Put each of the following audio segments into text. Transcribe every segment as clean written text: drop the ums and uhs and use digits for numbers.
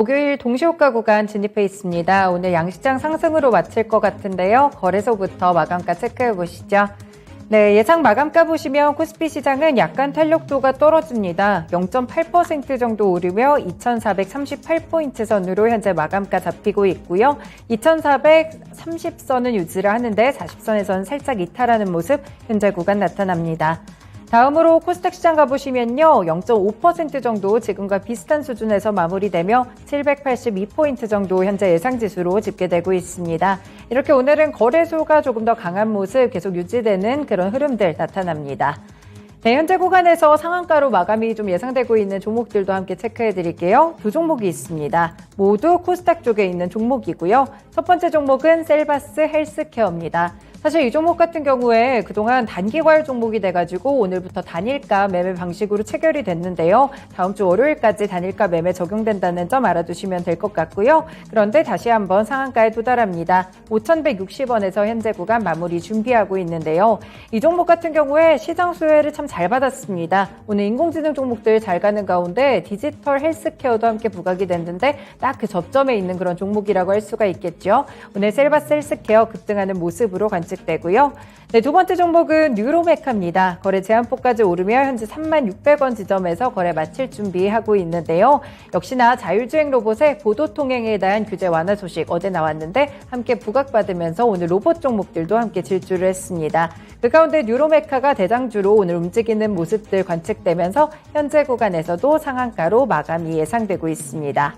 목요일 동시호가 구간 진입해 있습니다. 오늘 양시장 상승으로 마칠 것 같은데요. 거래소부터 마감가 체크해 보시죠. 네, 예상 마감가 보시면 코스피 시장은 약간 탄력도가 떨어집니다. 0.8% 정도 오르며 2,438포인트 선으로 현재 마감가 잡히고 있고요. 2,430선은 유지를 하는데 40선에서는 살짝 이탈하는 모습 현재 구간 나타납니다. 다음으로 코스닥 시장 가보시면요. 0.5% 정도 지금과 비슷한 수준에서 마무리되며 782포인트 정도 현재 예상지수로 집계되고 있습니다. 이렇게 오늘은 거래소가 조금 더 강한 모습 계속 유지되는 그런 흐름들 나타납니다. 네, 현재 구간에서 상한가로 마감이 좀 예상되고 있는 종목들도 함께 체크해 드릴게요. 두 종목이 있습니다. 모두 코스닥 쪽에 있는 종목이고요. 첫 번째 종목은 셀바스 헬스케어입니다. 사실 이 종목 같은 경우에 그동안 단기 과열 종목이 돼가지고 오늘부터 단일가 매매 방식으로 체결이 됐는데요. 다음 주 월요일까지 단일가 매매 적용된다는 점 알아두시면 될 것 같고요. 그런데 다시 한번 상한가에 도달합니다. 5,160원에서 현재 구간 마무리 준비하고 있는데요. 이 종목 같은 경우에 시장 수혜를 참 잘 받았습니다. 오늘 인공지능 종목들 잘 가는 가운데 디지털 헬스케어도 함께 부각이 됐는데 딱 그 접점에 있는 그런 종목이라고 할 수가 있겠죠. 오늘 셀바스 헬스케어 급등하는 모습으로 관측되고요. 네, 두 번째 종목은 뉴로메카입니다. 거래 제한폭까지 오르며 현재 36,600원 지점에서 거래 마칠 준비하고 있는데요. 역시나 자율주행 로봇의 보도 통행에 대한 규제 완화 소식 어제 나왔는데 함께 부각받으면서 오늘 로봇 종목들도 함께 질주를 했습니다. 그 가운데 뉴로메카가 대장주로 오늘 움직이는 모습들 관측되면서 현재 구간에서도 상한가로 마감이 예상되고 있습니다.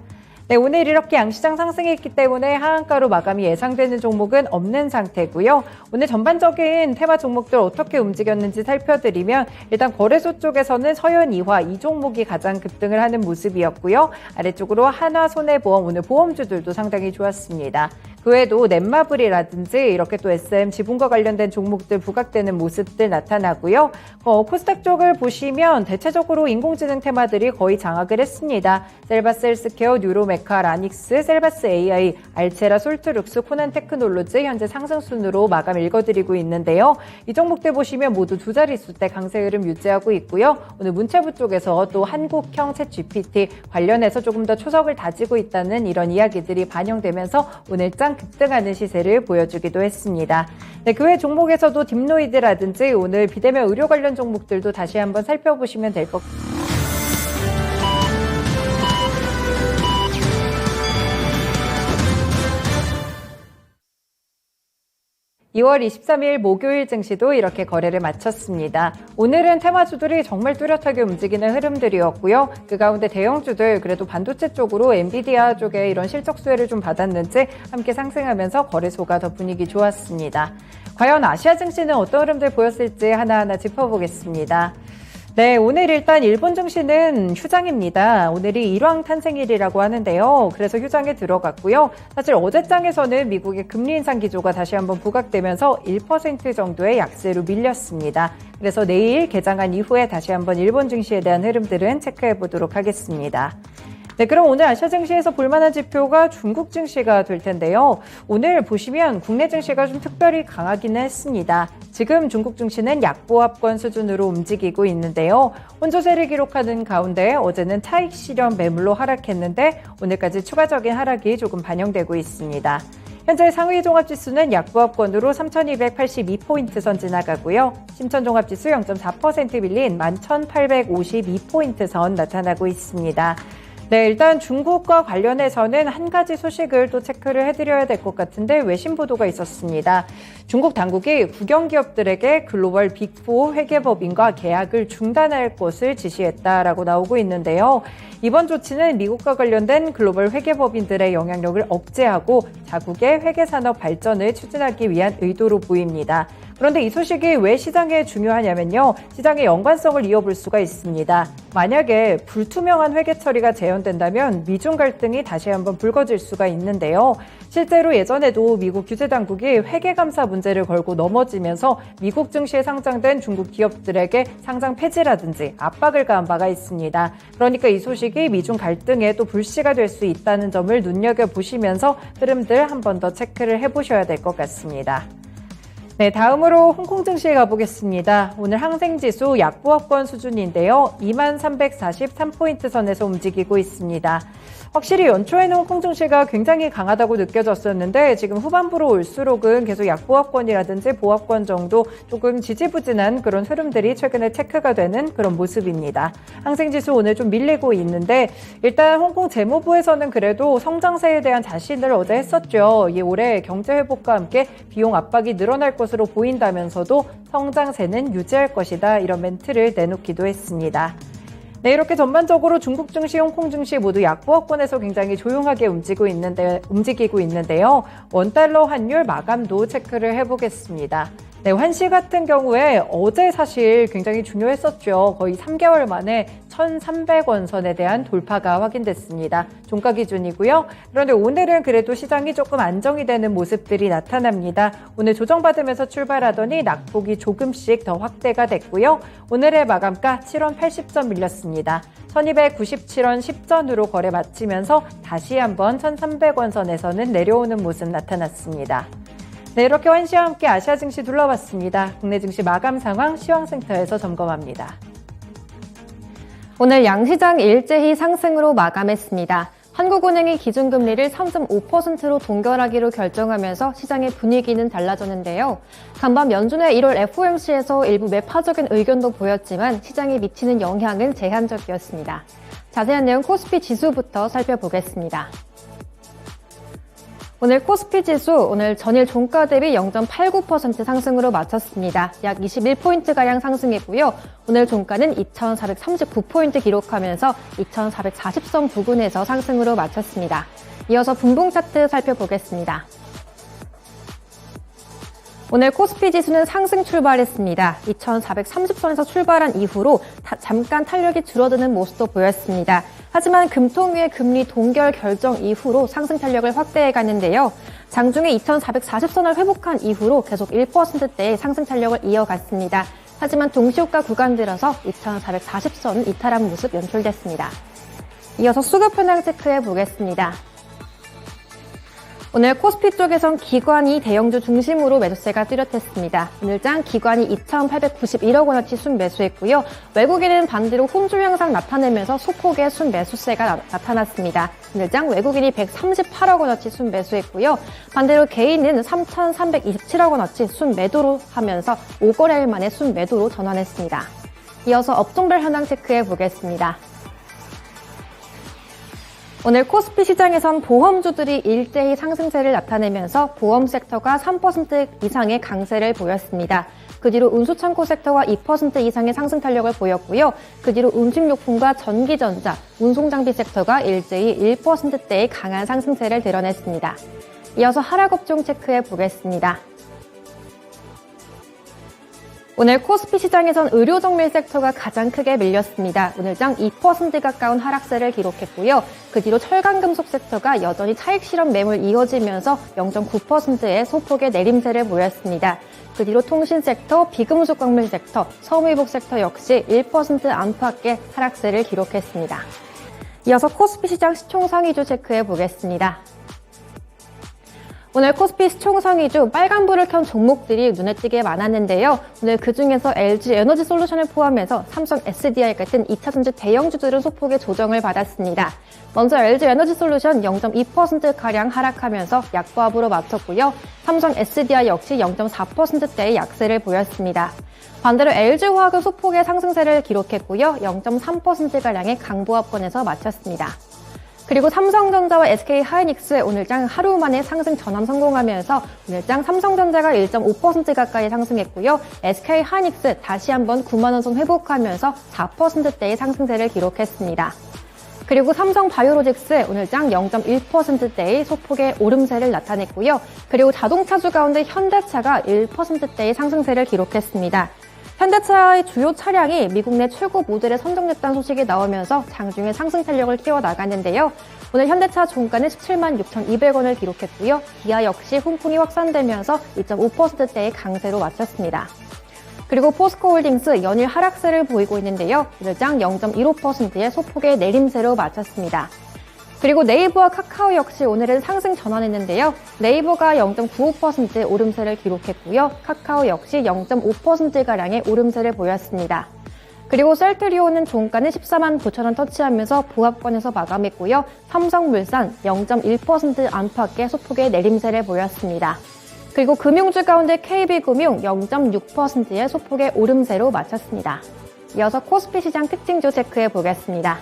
네, 오늘 이렇게 양시장 상승했기 때문에 하한가로 마감이 예상되는 종목은 없는 상태고요. 오늘 전반적인 테마 종목들 어떻게 움직였는지 살펴드리면 일단 거래소 쪽에서는 서현 이화 이 종목이 가장 급등을 하는 모습이었고요. 아래쪽으로 한화손해보험 오늘 보험주들도 상당히 좋았습니다. 그 외에도 넷마블이라든지 이렇게 또 SM 지분과 관련된 종목들 부각되는 모습들 나타나고요. 코스닥 쪽을 보시면 대체적으로 인공지능 테마들이 거의 장악을 했습니다. 셀바스 헬스케어, 뉴로메카, 라닉스, 셀바스 AI, 알체라, 솔트룩스, 코난 테크놀로지 현재 상승순으로 마감 읽어드리고 있는데요. 이 종목들 보시면 모두 두 자릿수대 강세 흐름 유지하고 있고요. 오늘 문체부 쪽에서 또 한국형 챗GPT 관련해서 조금 더 초석을 다지고 있다는 이런 이야기들이 반영되면서 오늘장 급등하는 시세를 보여주기도 했습니다. 네, 그 외 종목에서도 딥노이드라든지 오늘 비대면 의료 관련 종목들도 다시 한번 살펴보시면 될 것 같습니다. 2월 23일 목요일 증시도 이렇게 거래를 마쳤습니다. 오늘은 테마주들이 정말 뚜렷하게 움직이는 흐름들이었고요. 그 가운데 대형주들 그래도 반도체 쪽으로 엔비디아 쪽에 이런 실적 수혜를 좀 받았는지 함께 상승하면서 거래소가 더 분위기 좋았습니다. 과연 아시아 증시는 어떤 흐름들 보였을지 하나하나 짚어보겠습니다. 네, 오늘 일단 일본 증시는 휴장입니다. 오늘이 일왕 탄생일이라고 하는데요. 그래서 휴장에 들어갔고요. 사실 어제장에서는 미국의 금리 인상 기조가 다시 한번 부각되면서 1% 정도의 약세로 밀렸습니다. 그래서 내일 개장한 이후에 다시 한번 일본 증시에 대한 흐름들은 체크해 보도록 하겠습니다. 네, 그럼 오늘 아시아 증시에서 볼만한 지표가 중국 증시가 될 텐데요. 오늘 보시면 국내 증시가 좀 특별히 강하기는 했습니다. 지금 중국 증시는 약보합권 수준으로 움직이고 있는데요. 혼조세를 기록하는 가운데 어제는 차익 실현 매물로 하락했는데 오늘까지 추가적인 하락이 조금 반영되고 있습니다. 현재 상위 종합지수는 약보합권으로 3,282포인트 선 지나가고요. 심천 종합지수 0.4% 밀린 11,852포인트 선 나타나고 있습니다. 네, 일단 중국과 관련해서는 한 가지 소식을 또 체크를 해드려야 될 것 같은데 외신 보도가 있었습니다. 중국 당국이 국영기업들에게 글로벌 빅4 회계법인과 계약을 중단할 것을 지시했다라고 나오고 있는데요. 이번 조치는 미국과 관련된 글로벌 회계법인들의 영향력을 억제하고 자국의 회계산업 발전을 추진하기 위한 의도로 보입니다. 그런데 이 소식이 왜 시장에 중요하냐면요. 시장의 연관성을 이어볼 수가 있습니다. 만약에 불투명한 회계 처리가 재현된다면 미중 갈등이 다시 한번 불거질 수가 있는데요. 실제로 예전에도 미국 규제당국이 회계감사 문제를 걸고 넘어지면서 미국 증시에 상장된 중국 기업들에게 상장 폐지라든지 압박을 가한 바가 있습니다. 그러니까 이 소식이 미중 갈등에 또 불씨가 될 수 있다는 점을 눈여겨보시면서 흐름들 한 번 더 체크를 해보셔야 될 것 같습니다. 네, 다음으로 홍콩 증시에 가보겠습니다. 오늘 항생지수 약보합권 수준인데요. 2343포인트 선에서 움직이고 있습니다. 확실히 연초에는 홍콩 증시가 굉장히 강하다고 느껴졌었는데 지금 후반부로 올수록은 계속 약보합권이라든지 보합권 정도 조금 지지부진한 그런 흐름들이 최근에 체크가 되는 그런 모습입니다. 항생지수 오늘 좀 밀리고 있는데 일단 홍콩 재무부에서는 그래도 성장세에 대한 자신을 어제 했었죠. 이 올해 경제 회복과 함께 비용 압박이 늘어날 것으로 보인다면서도 성장세는 유지할 것이다 이런 멘트를 내놓기도 했습니다. 네, 이렇게 전반적으로 중국 증시, 홍콩 증시 모두 약보합권에서 굉장히 조용하게 움직이고 있는데요. 원달러 환율 마감도 체크를 해보겠습니다. 네, 환시 같은 경우에 어제 사실 굉장히 중요했었죠. 거의 3개월 만에 1,300원 선에 대한 돌파가 확인됐습니다. 종가 기준이고요. 그런데 오늘은 그래도 시장이 조금 안정이 되는 모습들이 나타납니다. 오늘 조정받으면서 출발하더니 낙폭이 조금씩 더 확대가 됐고요. 오늘의 마감가 7원 80전 밀렸습니다. 1297원 10전으로 거래 마치면서 다시 한번 1,300원 선에서는 내려오는 모습 나타났습니다. 네, 이렇게 환시와 함께 아시아 증시 둘러봤습니다. 국내 증시 마감 상황 시황센터에서 점검합니다. 오늘 양시장 일제히 상승으로 마감했습니다. 한국은행이 기준금리를 3.5%로 동결하기로 결정하면서 시장의 분위기는 달라졌는데요. 간밤 연준의 1월 FOMC에서 일부 매파적인 의견도 보였지만 시장에 미치는 영향은 제한적이었습니다. 자세한 내용 코스피 지수부터 살펴보겠습니다. 오늘 코스피 지수 오늘 전일 종가 대비 0.89% 상승으로 마쳤습니다. 약 21포인트가량 상승했고요. 오늘 종가는 2,439포인트 기록하면서 2,440선 부근에서 상승으로 마쳤습니다. 이어서 분봉 차트 살펴보겠습니다. 오늘 코스피 지수는 상승 출발했습니다. 2,430선에서 출발한 이후로 잠깐 탄력이 줄어드는 모습도 보였습니다. 하지만 금통위의 금리 동결 결정 이후로 상승 탄력을 확대해 갔는데요. 장중에 2,440선을 회복한 이후로 계속 1%대의 상승 탄력을 이어갔습니다. 하지만 동시효과 구간 들어서 2,440선 이탈한 모습 연출됐습니다. 이어서 수급 현황 체크해 보겠습니다. 오늘 코스피 쪽에선 기관이 대형주 중심으로 매수세가 뚜렷했습니다. 오늘장 기관이 2,891억 원어치 순매수했고요. 외국인은 반대로 혼조 현상 나타내면서 소폭의 순매수세가 나타났습니다. 오늘장 외국인이 138억 원어치 순매수했고요. 반대로 개인은 3,327억 원어치 순매도로 하면서 5거래일 만에 순매도로 전환했습니다. 이어서 업종별 현황 체크해 보겠습니다. 오늘 코스피 시장에선 보험주들이 일제히 상승세를 나타내면서 보험 섹터가 3% 이상의 강세를 보였습니다. 그 뒤로 운수창고 섹터가 2% 이상의 상승 탄력을 보였고요. 그 뒤로 음식료품과 전기전자, 운송장비 섹터가 일제히 1%대의 강한 상승세를 드러냈습니다. 이어서 하락업종 체크해 보겠습니다. 오늘 코스피 시장에선 의료정밀 섹터가 가장 크게 밀렸습니다. 오늘장 2% 가까운 하락세를 기록했고요. 그 뒤로 철강금속 섹터가 여전히 차익 실현 매물 이어지면서 0.9%의 소폭의 내림세를 보였습니다. 그 뒤로 통신 섹터, 비금속 광물 섹터, 섬유회복 sek터 역시 1% 안팎의 하락세를 기록했습니다. 이어서 코스피 시장 시총상위주 체크해 보겠습니다. 오늘 코스피 시총상위주 빨간불을 켠 종목들이 눈에 띄게 많았는데요. 오늘 그중에서 LG 에너지 솔루션을 포함해서 삼성 SDI 같은 2차전지 대형주들은 소폭의 조정을 받았습니다. 먼저 LG 에너지 솔루션 0.2%가량 하락하면서 약보합으로 마쳤고요. 삼성 SDI 역시 0.4%대의 약세를 보였습니다. 반대로 LG화학은 소폭의 상승세를 기록했고요. 0.3%가량의 강보합권에서 마쳤습니다. 그리고 삼성전자와 SK하이닉스 오늘장 하루 만에 상승 전환 성공하면서 오늘장 삼성전자가 1.5% 가까이 상승했고요. SK하이닉스 다시 한번 9만 원 선 회복하면서 4%대의 상승세를 기록했습니다. 그리고 삼성바이오로직스 오늘장 0.1%대의 소폭의 오름세를 나타냈고요. 그리고 자동차주 가운데 현대차가 1%대의 상승세를 기록했습니다. 현대차의 주요 차량이 미국 내 최고 모델에 선정됐다는 소식이 나오면서 장중에 상승 탄력을 키워나갔는데요. 오늘 현대차 종가는 17만 6,200원을 기록했고요. 기아 역시 훈풍이 확산되면서 2.5%대의 강세로 마쳤습니다. 그리고 포스코홀딩스 연일 하락세를 보이고 있는데요. 오늘장 0.15%의 소폭의 내림세로 마쳤습니다. 그리고 네이버와 카카오 역시 오늘은 상승 전환했는데요. 네이버가 0.95%의 오름세를 기록했고요. 카카오 역시 0.5%가량의 오름세를 보였습니다. 그리고 셀트리온은 종가는 14만 9천 원 터치하면서 보합권에서 마감했고요. 삼성물산 0.1% 안팎의 소폭의 내림세를 보였습니다. 그리고 금융주 가운데 KB금융 0.6%의 소폭의 오름세로 마쳤습니다. 이어서 코스피 시장 특징주 체크해 보겠습니다.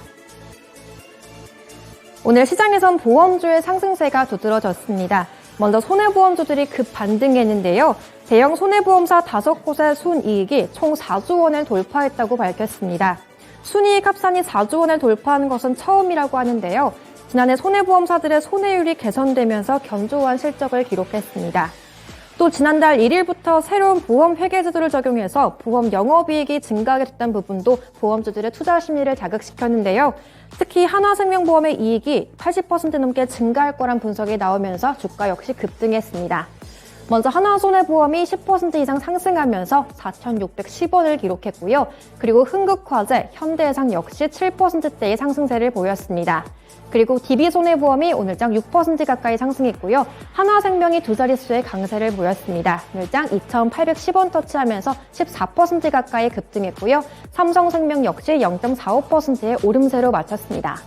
오늘 시장에선 보험주의 상승세가 두드러졌습니다. 먼저 손해보험주들이 급반등했는데요. 대형 손해보험사 5곳의 순이익이 총 4조 원을 돌파했다고 밝혔습니다. 순이익 합산이 4조 원을 돌파한 것은 처음이라고 하는데요. 지난해 손해보험사들의 손해율이 개선되면서 견조한 실적을 기록했습니다. 또 지난달 1일부터 새로운 보험 회계제도를 적용해서 보험 영업이익이 증가하게 됐다는 부분도 보험주들의 투자 심리를 자극시켰는데요. 특히 한화생명보험의 이익이 80% 넘게 증가할 거란 분석이 나오면서 주가 역시 급등했습니다. 먼저 하나손해보험이 10% 이상 상승하면서 4,610원을 기록했고요. 그리고 흥국화재, 현대해상 역시 7%대의 상승세를 보였습니다. 그리고 DB손해보험이 오늘장 6% 가까이 상승했고요. 한화생명이 두 자릿수의 강세를 보였습니다. 오늘장 2,810원 터치하면서 14% 가까이 급등했고요. 삼성생명 역시 0.45%의 오름세로 마쳤습니다.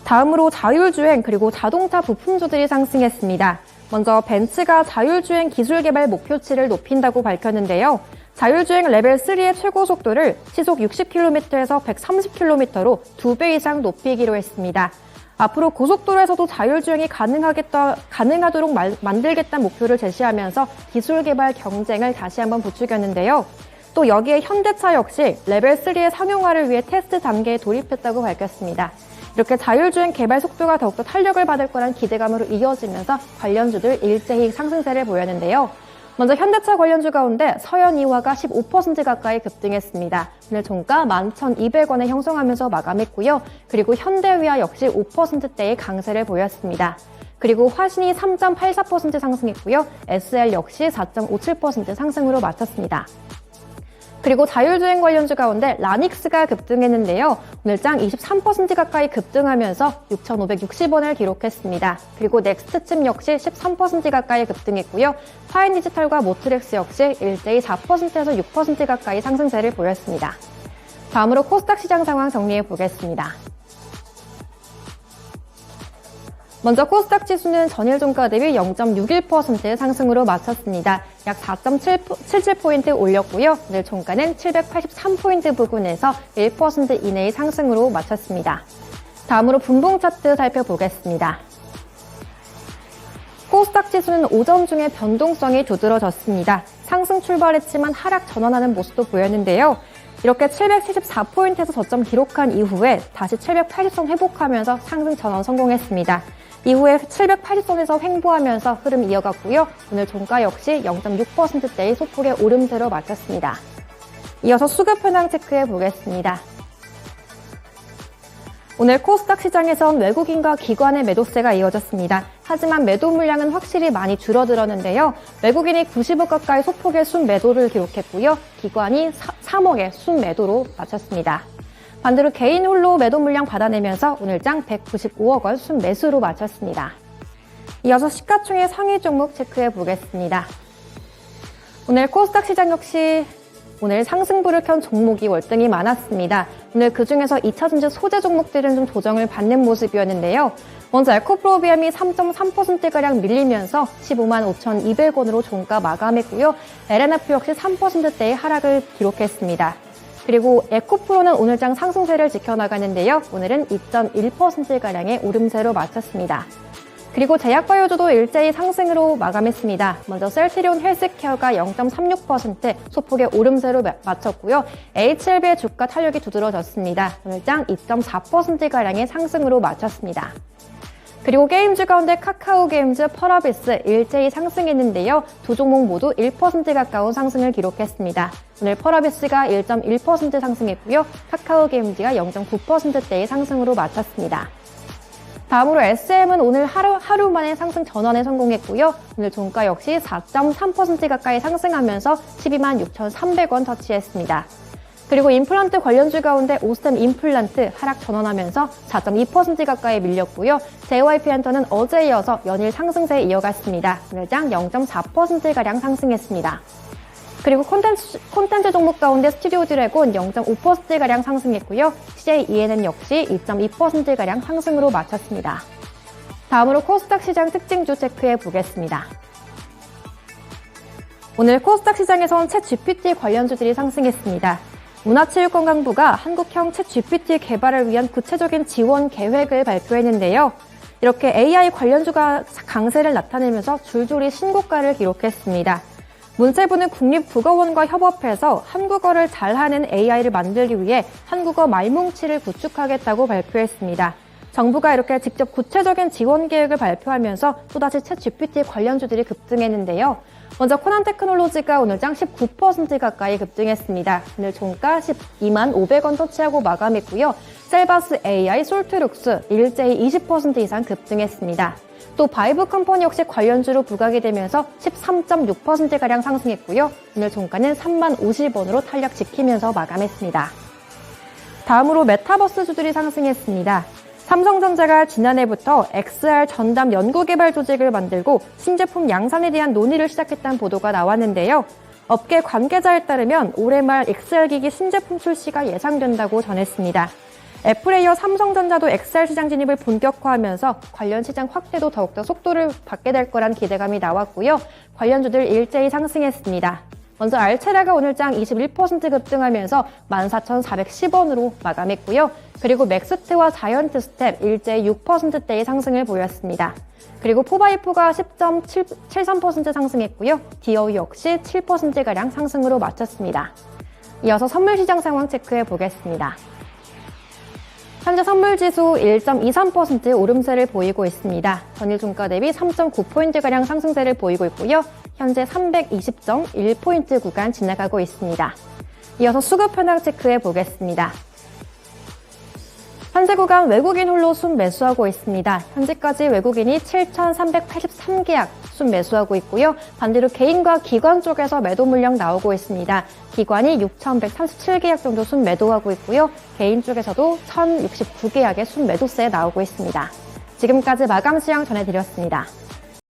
다음으로 자율주행 그리고 자동차 부품주들이 상승했습니다. 먼저 벤츠가 자율주행 기술개발 목표치를 높인다고 밝혔는데요. 자율주행 레벨 3의 최고 속도를 시속 60km에서 130km로 2배 이상 높이기로 했습니다. 앞으로 고속도로에서도 자율주행이 가능하도록 만들겠다는 목표를 제시하면서 기술개발 경쟁을 다시 한번 부추겼는데요. 또 여기에 현대차 역시 레벨 3의 상용화를 위해 테스트 단계에 돌입했다고 밝혔습니다. 이렇게 자율주행 개발 속도가 더욱더 탄력을 받을 거란 기대감으로 이어지면서 관련주들 일제히 상승세를 보였는데요. 먼저 현대차 관련주 가운데 서현이화가 15% 가까이 급등했습니다. 오늘 종가 11,200원에 형성하면서 마감했고요. 그리고 현대위아 역시 5%대의 강세를 보였습니다. 그리고 화신이 3.84% 상승했고요. SL 역시 4.57% 상승으로 마쳤습니다. 그리고 자율주행 관련주 가운데 라닉스가 급등했는데요. 오늘장 23% 가까이 급등하면서 6,560원을 기록했습니다. 그리고 넥스트칩 역시 13% 가까이 급등했고요. 파인디지털과 모트렉스 역시 일제히 4%에서 6% 가까이 상승세를 보였습니다. 다음으로 코스닥 시장 상황 정리해 보겠습니다. 먼저 코스닥 지수는 전일 종가 대비 0.61% 상승으로 마쳤습니다. 약 4.77포인트 올렸고요. 오늘 종가는 783포인트 부근에서 1% 이내의 상승으로 마쳤습니다. 다음으로 분봉 차트 살펴보겠습니다. 코스닥 지수는 오전 중에 변동성이 두드러졌습니다. 상승 출발했지만 하락 전환하는 모습도 보였는데요. 이렇게 774포인트에서 저점 기록한 이후에 다시 780선 회복하면서 상승 전환 성공했습니다. 이후에 780선에서 횡보하면서 흐름 이어갔고요. 오늘 종가 역시 0.6%대의 소폭의 오름세로 마쳤습니다. 이어서 수급 현황 체크해 보겠습니다. 오늘 코스닥 시장에선 외국인과 기관의 매도세가 이어졌습니다. 하지만 매도 물량은 확실히 많이 줄어들었는데요. 외국인이 90억 가까이 소폭의 순매도를 기록했고요. 기관이 3억의 순매도로 마쳤습니다. 반대로 개인 홀로 매도 물량 받아내면서 오늘장 195억 원 순매수로 마쳤습니다. 이어서 시가총액 상위 종목 체크해 보겠습니다. 오늘 코스닥 시장 역시 오늘 상승부를 켠 종목이 월등히 많았습니다. 오늘 그중에서 2차 전지 소재 종목들은 좀 조정을 받는 모습이었는데요. 먼저 에코프로비엠이 3.3%가량 밀리면서 15만 5,200원으로 종가 마감했고요. LNF 역시 3%대의 하락을 기록했습니다. 그리고 에코프로는 오늘장 상승세를 지켜나가는데요. 오늘은 2.1%가량의 오름세로 마쳤습니다. 그리고 제약바이오주도 일제히 상승으로 마감했습니다. 먼저 셀트리온 헬스케어가 0.36% 소폭의 오름세로 마쳤고요. HLB의 주가 탄력이 두드러졌습니다. 오늘장 2.4%가량의 상승으로 마쳤습니다. 그리고 게임주 가운데 카카오게임즈, 펄어비스 일제히 상승했는데요. 두 종목 모두 1% 가까운 상승을 기록했습니다. 오늘 펄어비스가 1.1% 상승했고요. 카카오게임즈가 0.9%대의 상승으로 마쳤습니다. 다음으로 SM은 오늘 하루 만에 상승 전환에 성공했고요. 오늘 종가 역시 4.3% 가까이 상승하면서 12만 6,300원 터치했습니다. 그리고 임플란트 관련주 가운데 오스템 임플란트 하락 전환하면서 4.2% 가까이 밀렸고요. JYP엔터는 어제에 이어서 연일 상승세에 이어갔습니다. 오늘장 0.4%가량 상승했습니다. 그리고 콘텐츠 종목 가운데 스튜디오 드래곤 0.5%가량 상승했고요. CJ ENN 역시 2.2%가량 상승으로 마쳤습니다. 다음으로 코스닥 시장 특징주 체크해 보겠습니다. 오늘 코스닥 시장에선 챗 GPT 관련주들이 상승했습니다. 문화체육관광부가 한국형 챗 GPT 개발을 위한 구체적인 지원 계획을 발표했는데요. 이렇게 AI 관련주가 강세를 나타내면서 줄줄이 신고가를 기록했습니다. 문체부는 국립국어원과 협업해서 한국어를 잘하는 AI를 만들기 위해 한국어 말뭉치를 구축하겠다고 발표했습니다. 정부가 이렇게 직접 구체적인 지원 계획을 발표하면서 또다시 챗 GPT 관련주들이 급등했는데요. 먼저 코난테크놀로지가 오늘장 19% 가까이 급등했습니다. 오늘 종가 12만 500원 터치하고 마감했고요. 셀바스 AI, 솔트룩스 일제히 20% 이상 급등했습니다. 또 바이브 컴퍼니 역시 관련주로 부각이 되면서 13.6%가량 상승했고요. 오늘 종가는 3만 50원으로 탄력 지키면서 마감했습니다. 다음으로 메타버스주들이 상승했습니다. 삼성전자가 지난해부터 XR 전담 연구개발 조직을 만들고 신제품 양산에 대한 논의를 시작했다는 보도가 나왔는데요. 업계 관계자에 따르면 올해 말 XR기기 신제품 출시가 예상된다고 전했습니다. 애플에 이어 삼성전자도 XR 시장 진입을 본격화하면서 관련 시장 확대도 더욱더 속도를 받게 될 거란 기대감이 나왔고요. 관련주들 일제히 상승했습니다. 먼저 알체라가 오늘장 21% 급등하면서 14,410원으로 마감했고요. 그리고 맥스트와 자이언트 스텝 일제히 6%대의 상승을 보였습니다. 그리고 포바이프가 10.73% 상승했고요. 디어우 역시 7%가량 상승으로 마쳤습니다. 이어서 선물시장 상황 체크해 보겠습니다. 현재 선물지수 1.23% 오름세를 보이고 있습니다. 전일 종가 대비 3.9포인트가량 상승세를 보이고 있고요. 현재 320.1포인트 구간 지나가고 있습니다. 이어서 수급 현황 체크해 보겠습니다. 현재 구간 외국인 홀로 순매수하고 있습니다. 현재까지 외국인이 7,383계약 순매수하고 있고요. 반대로 개인과 기관 쪽에서 매도 물량 나오고 있습니다. 기관이 6,137계약 정도 순매도하고 있고요. 개인 쪽에서도 1,069계약의 순매도세 나오고 있습니다. 지금까지 마감 시황 전해드렸습니다.